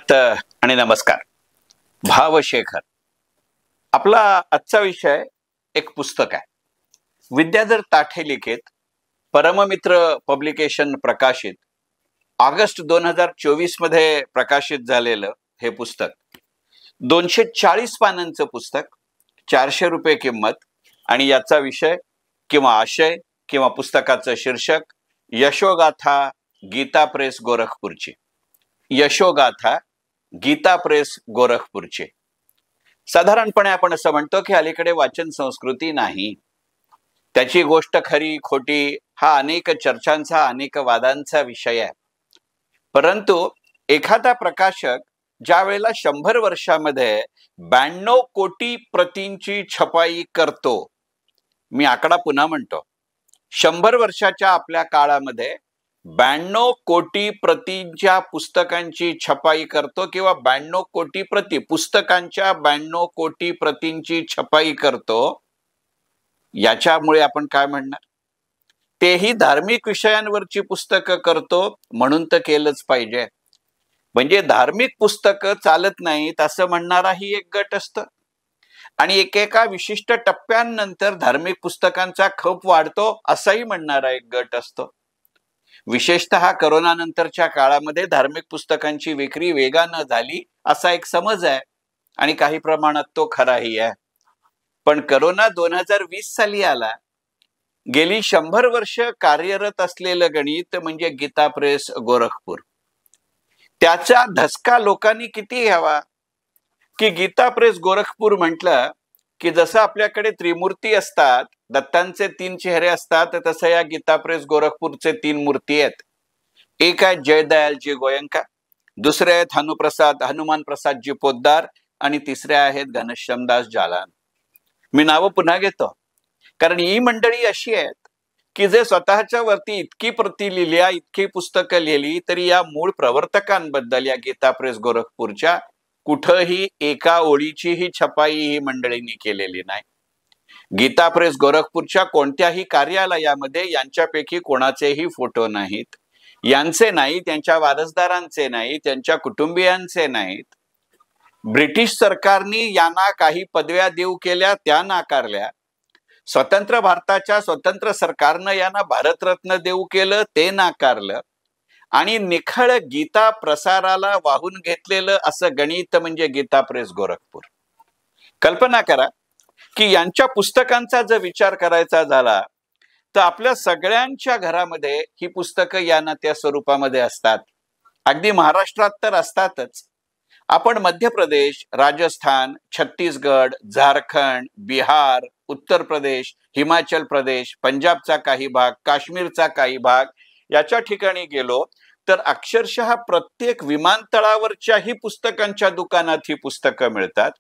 सुप्रभात आणि नमस्कार. भावशेखर आपला आजचा विषय एक पुस्तक आहे. विद्याधर ताठे लिखित परममित्र पब्लिकेशन प्रकाशित ऑगस्ट 2024 मध्ये प्रकाशित झालेलं हे पुस्तक 240 पानांचं पुस्तक, 400 रुपये किंमत आणि याचा विषय किंवा आशय किंवा पुस्तकाचं शीर्षक यशोगाथा गीता प्रेस गोरखपूरची. यशोगाथा गीता प्रेस गोरखपूरचे. साधारणपणे आपण असं म्हणतो की अलीकडे वाचन संस्कृती नाही. त्याची गोष्ट खरी खोटी हा अनेक चर्चांचा अनेक वादांचा विषय आहे. परंतु एखादा प्रकाशक ज्या वेळेला 100 वर्षामध्ये 92 कोटी प्रतींची छपाई करतो, मी आकडा पुन्हा म्हणतो, 100 वर्षाच्या आपल्या काळामध्ये 92 कोटी प्रतींच्या पुस्तकांची छपाई करतो किंवा 92 कोटी प्रती पुस्तकांच्या 92 कोटी प्रतींची छपाई करतो. याच्यामुळे आपण काय म्हणणार? तेही धार्मिक विषयांवरची पुस्तकं करतो म्हणून तर केलंच पाहिजे. म्हणजे धार्मिक पुस्तकं चालत नाहीत असं म्हणणाराही एक गट असतं आणि एकेका विशिष्ट टप्प्यानंतर धार्मिक पुस्तकांचा खप वाढतो असाही म्हणणारा एक गट असतो. विशेषतः करोना नंतरच्या काळामध्ये धार्मिक पुस्तकांची विक्री वेगानं झाली असा एक समज आहे आणि काही प्रमाणात तो खराही आहे. पण करोना 2020 साली आला. गेली 100 वर्ष कार्यरत असलेलं गणित म्हणजे गीता प्रेस गोरखपूर. त्याचा धसका लोकांनी किती घ्यावा की गीता प्रेस गोरखपूर म्हटलं की जसं आपल्याकडे त्रिमूर्ती असतात, दत्तांचे 3 चेहरे असतात, तसं या गीता प्रेस गोरखपूरचे 3 मूर्ती आहेत. एक आहेत जयदयालजी गोयंका, दुसरे आहेत हनुमान प्रसादजी पोद्दार आणि तिसरे आहेत घनश्यामदास जालान. मी नावं पुन्हा घेतो कारण ही मंडळी अशी आहेत की जे स्वतःच्या वरती इतकी प्रती लिहिल्या, इतकी पुस्तकं लिहिली तरी या मूळ प्रवर्तकांबद्दल या गीता प्रेस गोरखपूरच्या कुठंही एका ओळीचीही छपाई ही मंडळींनी केलेली नाही. गीता प्रेस गोरखपूरच्या कोणत्याही कार्यालयामध्ये यांच्यापैकी कोणाचेही फोटो नाहीत. यांचे नाही, त्यांच्या वारसदारांचे नाही, त्यांच्या कुटुंबियांचे नाहीत. ब्रिटिश सरकारने यांना काही पदव्या देऊ केल्या, त्या नाकारल्या. स्वतंत्र भारताच्या स्वतंत्र सरकारनं यांना भारतरत्न देऊ केलं, ते नाकारलं. आणि निखळ गीता प्रसाराला वाहून घेतलेलं असं गणित म्हणजे गीता प्रेस गोरखपूर. कल्पना करा की यांच्या पुस्तकांचा जर विचार करायचा झाला तर आपल्या सगळ्यांच्या घरामध्ये ही पुस्तकं या ना त्या स्वरूपामध्ये असतात. अगदी महाराष्ट्रात तर असतातच. आपण मध्य प्रदेश, राजस्थान, छत्तीसगड, झारखंड, बिहार, उत्तर प्रदेश, हिमाचल प्रदेश, पंजाबचा काही भाग, काश्मीरचा काही भाग याच्या ठिकाणी गेलो तर अक्षरशः प्रत्येक विमानतळावरच्याही पुस्तकांच्या दुकानात ही पुस्तकं मिळतात.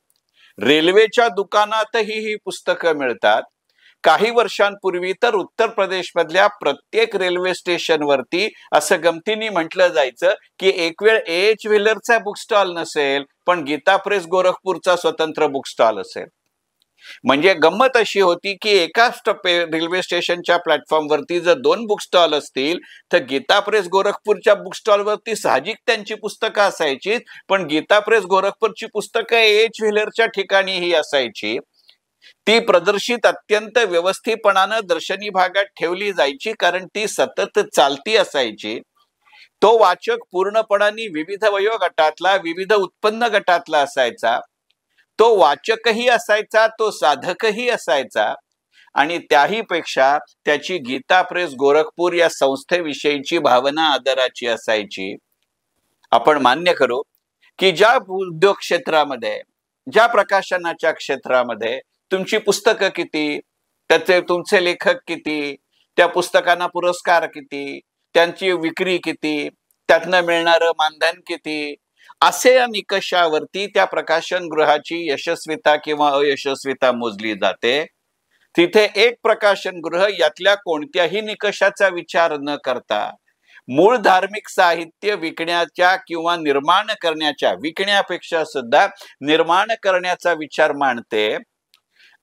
रेल्वेच्या दुकानातही ही पुस्तकं मिळतात. काही वर्षांपूर्वी तर उत्तर प्रदेश मधल्या प्रत्येक रेल्वे स्टेशनवरती असं गमतीने म्हटलं जायचं की एक वेळ एच व्हीलरचा बुक स्टॉल नसेल पण गीता प्रेस गोरखपूरचा स्वतंत्र बुक स्टॉल असेल. म्हणजे गंमत अशी होती की एका रेल्वे स्टेशनच्या प्लॅटफॉर्मवरती जर 2 बुक स्टॉल असतील तर गीता प्रेस गोरखपूरच्या बुक स्टॉलवरती साहजिक त्यांची पुस्तकं असायची, पण गीता प्रेस गोरखपूरची पुस्तकं एच व्हीलरच्या ठिकाणीही असायची. ती प्रदर्शित अत्यंत व्यवस्थितपणानं दर्शनी भागात ठेवली जायची कारण ती सतत चालती असायची. तो वाचक पूर्णपणाने विविध वयोगटातला, विविध उत्पन्न गटातला असायचा. तो वाचकही असायचा, तो साधकही असायचा आणि त्याही पेक्षा त्याची गीता प्रेस गोरखपूर या संस्थेविषयीची भावना आदराची असायची. आपण मान्य करू की ज्या उद्योग क्षेत्रामध्ये, ज्या प्रकाशनाच्या क्षेत्रामध्ये तुमची पुस्तकं किती, त्याचे तुमचे लेखक किती, त्या पुस्तकांना पुरस्कार किती, त्यांची विक्री किती, त्यातनं मिळणारं मानधन किती, असे या निकषावरती त्या प्रकाशन गृहाची यशस्वीता किंवा अयशस्वीता मोजली जाते. तिथे एक प्रकाशन गृह यातल्या कोणत्याही निकषाचा विचार न करता मूळ धार्मिक साहित्य विकण्याच्या किंवा निर्माण करण्याच्या, विकण्यापेक्षा सुद्धा निर्माण करण्याचा विचार मांडते.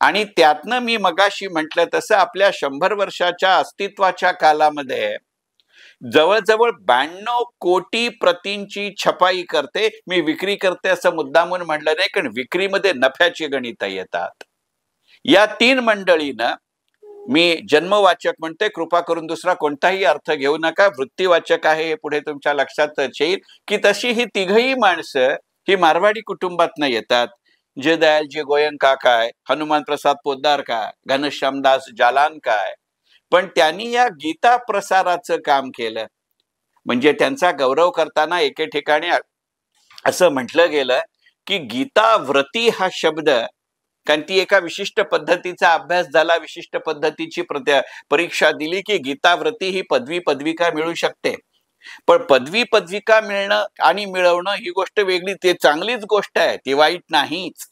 आणि त्यातनं मी मगाशी म्हटलं तसं आपल्या 100 वर्षाच्या अस्तित्वाच्या कालामध्ये जवळजवळ 92 कोटी प्रतींची छपाई करते. मी विक्री करते असं मुद्दामून म्हणलं नाही, कारण विक्रीमध्ये नफ्याची गणितं येतात. या 3 मंडळीनं, मी जन्मवाचक म्हणते, कृपा करून दुसरा कोणताही अर्थ घेऊ नका, वृत्तीवाचक आहे हे पुढे तुमच्या लक्षातच येईल, की तशी ही तिघही माणसं ही मारवाडी कुटुंबातनं येतात. जे दयालजी गोयंका काय, हनुमान प्रसाद पोद्दार काय, घनश्यामदास जालान काय, पण त्यांनी या गीता प्रसाराचं काम केलं. म्हणजे त्यांचा गौरव करताना एके ठिकाणी असं म्हटलं गेलं की गीता व्रती हा शब्द, कारण ती एका विशिष्ट पद्धतीचा अभ्यास झाला, विशिष्ट पद्धतीची परीक्षा दिली की गीताव्रती ही पदविका मिळू शकते. पण पदविका मिळणं आणि मिळवणं ही गोष्ट वेगळी, ते चांगलीच गोष्ट आहे, ती वाईट नाहीच.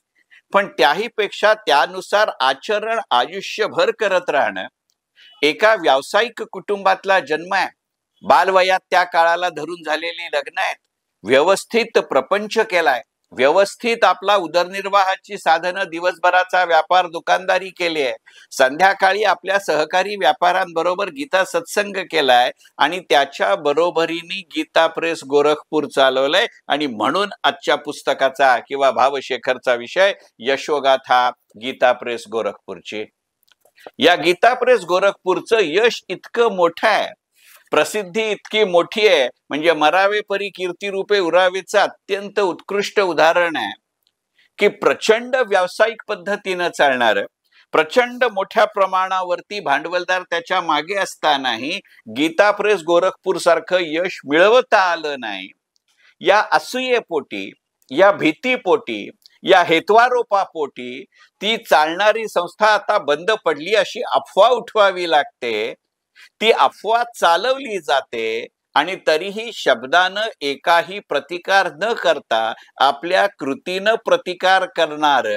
पण त्याही पेक्षा त्यानुसार आचरण आयुष्यभर करत राहणं. एका व्यावसायिक कुटुंबातला जन्म आहे, बालवयात त्या काळाला धरून झालेली लग्न आहेत, व्यवस्थित प्रपंच केलाय, व्यवस्थित आपला उदरनिर्वाहाची साधनं, दिवसभराचा व्यापार दुकानदारी केली आहे, संध्याकाळी आपल्या सहकारी व्यापाऱ्यांबरोबर गीता सत्संग केलाय आणि त्याच्या बरोबरीने गीता प्रेस गोरखपूर चालवलंय. आणि म्हणून आजच्या पुस्तकाचा किंवा भावशेखरचा विषय यशोगाथा गीता प्रेस गोरखपूरची. या गीता प्रेस गोरखपूरचं यश इतकं मोठं आहे, प्रसिद्धी इतकी मोठी आहे, म्हणजे मरावे परी कीर्ती रूपे उरावेचं अत्यंत उत्कृष्ट उदाहरण आहे की प्रचंड व्यावसायिक पद्धतीनं चालणार, प्रचंड मोठ्या प्रमाणावरती भांडवलदार त्याच्या मागे असतानाही गीता प्रेस गोरखपूर सारखं यश मिळवता आलं नाही. या असूयेपोटी, या भीतीपोटी, या हेतवारोपापोटी ती चालणारी संस्था आता बंद पडली अशी अफवा उठवावी लागते. ती अफवा चालवली जाते आणि तरीही शब्दानं एकाही प्रतिकार न करता आपल्या कृतीनं प्रतिकार करणार,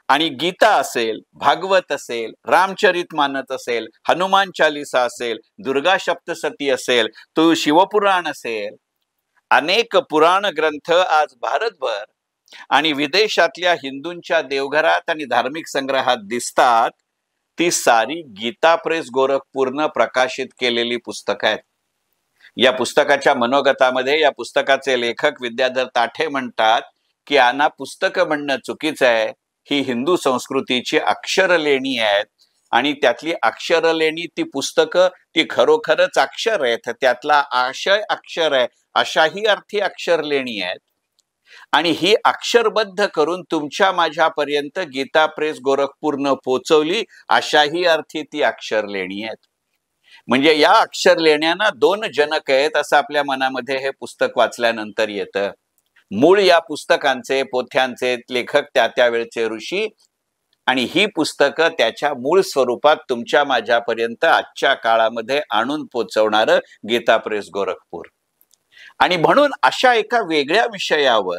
आणि गीता असेल, भागवत असेल, रामचरित मानस असेल, हनुमान चालिसा असेल, दुर्गा सप्तशती असेल, तो शिवपुराण असेल, अनेक पुराण ग्रंथ आज भारतभर आणि विदेशातल्या हिंदूंच्या देवघरात आणि धार्मिक संग्रहात दिसतात. ती सारी गीता प्रेस गोरखपूरनं प्रकाशित केलेली पुस्तकं आहेत. या पुस्तकाच्या मनोगतामध्ये या पुस्तकाचे लेखक विद्याधर ताठे म्हणतात की आना पुस्तकं म्हणणं चुकीचं आहे, ही हिंदू संस्कृतीची अक्षरलेणी आहेत आणि त्यातली अक्षरलेणी, ती पुस्तकं ती खरोखरच अक्षर आहेत, त्यातला आशय अक्षर आहे, अशाही अर्थी अक्षरलेणी आहेत. आणि ही अक्षरबद्ध करून तुमच्या माझ्यापर्यंत गीता प्रेस गोरखपूरनं पोचवली, अशाही अर्थी ती अक्षरलेणी आहेत. म्हणजे या अक्षरलेण्यांना 2 जनक आहेत असं आपल्या मनामध्ये हे पुस्तक वाचल्यानंतर येतं. मूळ या पुस्तकांचे, पोथ्यांचे लेखक त्यावेळचे ऋषी, आणि ही पुस्तकं त्याच्या मूळ स्वरूपात तुमच्या माझ्यापर्यंत आजच्या काळामध्ये आणून पोचवणारं गीता प्रेस गोरखपूर. आणि म्हणून अशा एका वेगळ्या विषयावर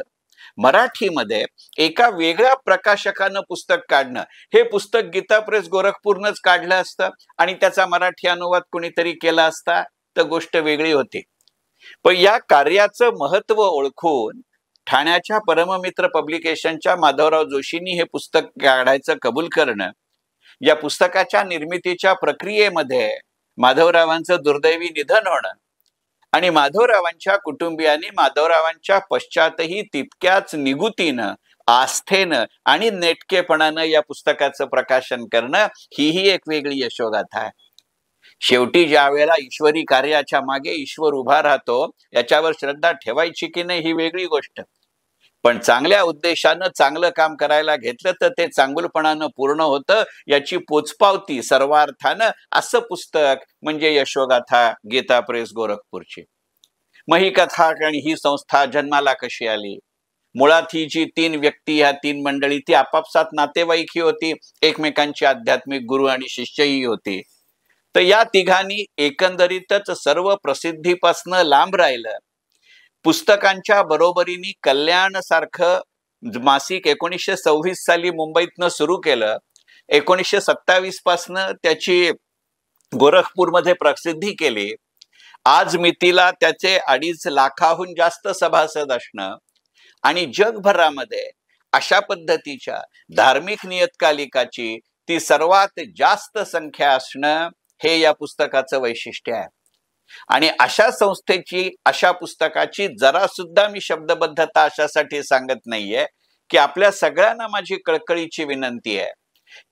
मराठीमध्ये एका वेगळ्या प्रकाशकानं पुस्तक काढणं, हे पुस्तक गीता प्रेस गोरखपूरनंच काढलं असतं आणि त्याचा मराठी अनुवाद कोणीतरी केला असता तर गोष्ट वेगळी होती. पण या कार्याचं महत्व ओळखून ठाण्याच्या परममित्र पब्लिकेशनच्या माधवराव जोशींनी हे पुस्तक काढायचं कबूल करणं, या पुस्तकाच्या निर्मितीच्या प्रक्रियेमध्ये माधवरावांचं दुर्दैवी निधन होणं आणि माधवरावांच्या कुटुंबियांनी माधवरावांच्या पश्चातही तितक्याच निगुतीनं, आस्थेनं आणि नेटकेपणानं या पुस्तकाचं प्रकाशन करणं, हीही एक वेगळी यशोगाथा आहे. शेवटी ज्या वेळेला ईश्वरी कार्याच्या मागे ईश्वर उभा राहतो, याच्यावर श्रद्धा ठेवायची की नाही ही वेगळी गोष्ट, पण चांगल्या उद्देशानं चांगलं काम करायला घेतलं तर ते चांगुलपणानं पूर्ण होतं, याची पोचपावती सर्वार्थानं असं पुस्तक म्हणजे यशोगाथा गीता प्रेस गोरखपूरची. मग ही कथा आणि ही संस्था जन्माला कशी आली? मुळात ही जी 3 व्यक्ती, ह्या 3 मंडळी, ती आपापसात नातेवाईकही होती, एकमेकांची आध्यात्मिक गुरु आणि शिष्यही होती. तर या तिघांनी एकंदरीतच सर्व प्रसिद्धीपासनं लांब राहिलं. पुस्तकांच्या बरोबरीने कल्याण सारखं मासिक 1926 साली मुंबईतनं सुरू केलं. 1927 पासनं त्याची गोरखपूरमध्ये प्रसिद्धी केली. आज मितीला त्याचे 2.5 लाखाहून जास्त सभासद असणं आणि जगभरामध्ये अशा पद्धतीच्या धार्मिक नियतकालिकाची ती सर्वात जास्त संख्या असणं, हे या पुस्तकाचं वैशिष्ट्य आहे. आणि अशा संस्थेची, अशा पुस्तकाची जरा सुद्धा मी शब्दबद्धता अशासाठी सांगत नाहीये की आपल्या सगळ्यांना माझी कळकळीची विनंती आहे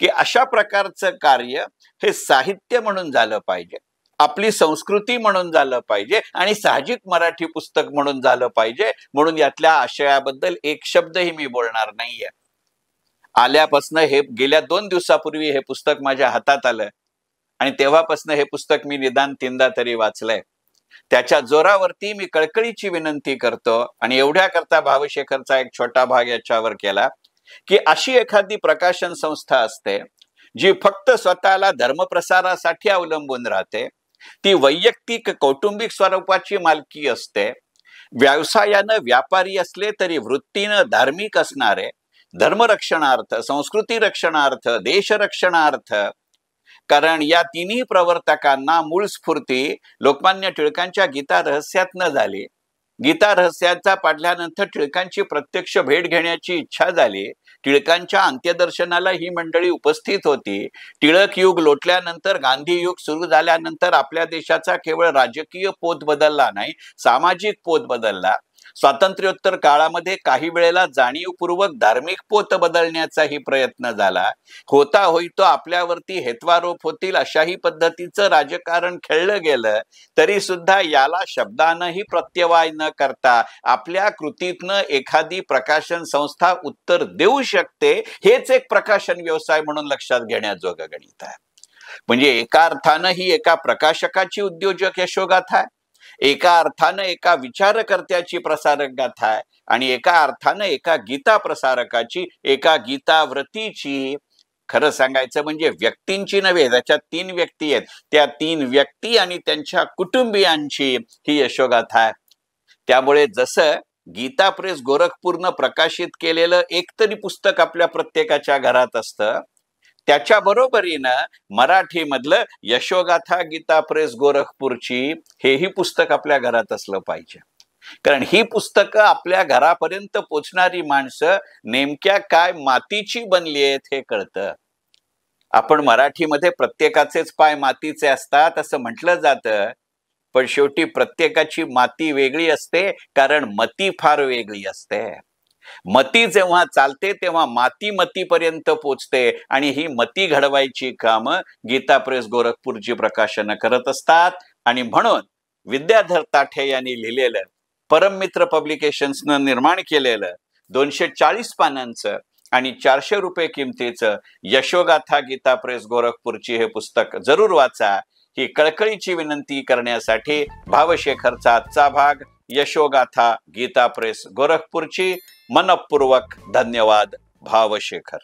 की अशा प्रकारचं कार्य हे साहित्य म्हणून झालं पाहिजे, आपली संस्कृती म्हणून झालं पाहिजे आणि साहजिक मराठी पुस्तक म्हणून झालं पाहिजे. म्हणून यातल्या आशयाबद्दल एक शब्दही मी बोलणार नाहीये. आल्यापासनं हे गेल्या 2 दिवसापूर्वी हे पुस्तक माझ्या हातात आलं आणि तेव्हापासनं हे पुस्तक मी निदान 3दा तरी वाचलंय. त्याच्या जोरावरती मी कळकळीची विनंती करतो आणि एवढ्या करता भावशेखरचा एक छोटा भाग याच्यावर केला की अशी एखादी प्रकाशन संस्था असते जी फक्त स्वतःला धर्मप्रसारासाठी अवलंबून राहते, ती वैयक्तिक कौटुंबिक स्वरूपाची मालकी असते, व्यवसायानं व्यापारी असले तरी वृत्तीनं धार्मिक असणारे, धर्मरक्षणार्थ, संस्कृती रक्षणार्थ, देश रक्षणार्थ. कारण या तिन्ही प्रवर्तकांना मूळ स्फूर्ती लोकमान्य टिळकांच्या गीता रहस्यातनं झाली. गीता रहस्याचा पाडल्यानंतर टिळकांची प्रत्यक्ष भेट घेण्याची इच्छा झाली. टिळकांच्या अंत्यदर्शनाला ही मंडळी उपस्थित होती. टिळक युग लोटल्यानंतर, गांधी युग सुरू झाल्यानंतर आपल्या देशाचा केवळ राजकीय पोत बदलला नाही, सामाजिक पोत बदलला. स्वातंत्र्योत्तर काळामध्ये काही वेळेला जाणीवपूर्वक धार्मिक पोत बदलण्याचाही प्रयत्न झाला. होता होईतो आपल्यावरती हेत्वारोप होतील अशाही पद्धतीचं राजकारण खेळलं गेलं, तरी सुद्धा याला शब्दानंही प्रत्यवाय न करता आपल्या कृतीतनं एखादी प्रकाशन संस्था उत्तर देऊ शकते, हेच एक प्रकाशन व्यवसाय म्हणून लक्षात घेण्याजोगं गणित आहे. म्हणजे एका अर्थानं ही एका प्रकाशकाची उद्योजक यशोगाथा आहे, एका अर्थानं एका विचारकर्त्याची प्रसारक गाथा आहे आणि एका अर्थानं एका गीता प्रसारकाची, एका गीताव्रतीची, खरं सांगायचं म्हणजे व्यक्तींची नव्हे, त्याच्यात 3 व्यक्ती आहेत, त्या 3 व्यक्ती आणि त्यांच्या कुटुंबियांची ही यशोगाथा आहे. त्यामुळे जसं गीता प्रेस गोरखपूरनं प्रकाशित केलेलं एकतरी पुस्तक आपल्या प्रत्येकाच्या घरात असतं, त्याच्या बरोबरीनं मराठीमधलं यशोगाथा गीता प्रेस गोरखपूरची हेही पुस्तक आपल्या घरात असलं पाहिजे. कारण ही पुस्तकं आपल्या घरापर्यंत पोचणारी माणसं नेमक्या काय मातीची बनली आहेत हे कळतं. आपण मराठीमध्ये प्रत्येकाचेच पाय मातीचे असतात असं म्हटलं जातं, पण शेवटी प्रत्येकाची माती वेगळी असते, कारण मती फार वेगळी असते. मती जेव्हा चालते तेव्हा माती मतीपर्यंत पोचते आणि ही मती घडवायची कामं गीता प्रेस गोरखपूरची प्रकाशनं करत असतात. आणि म्हणून विद्याधर ताठे यांनी लिहिलेलं, परममित्र पब्लिकेशन्सनं निर्माण केलेलं 240 पानांचं आणि 400 रुपये किमतीचं यशोगाथा गीता प्रेस गोरखपूरची हे पुस्तक जरूर वाचा, ही कळकळीची विनंती करण्यासाठी भावशेखरचा आजचा भाग यशोगाथा गीता प्रेस गोरखपूरची. मनपूर्वक धन्यवाद. भावशेखर.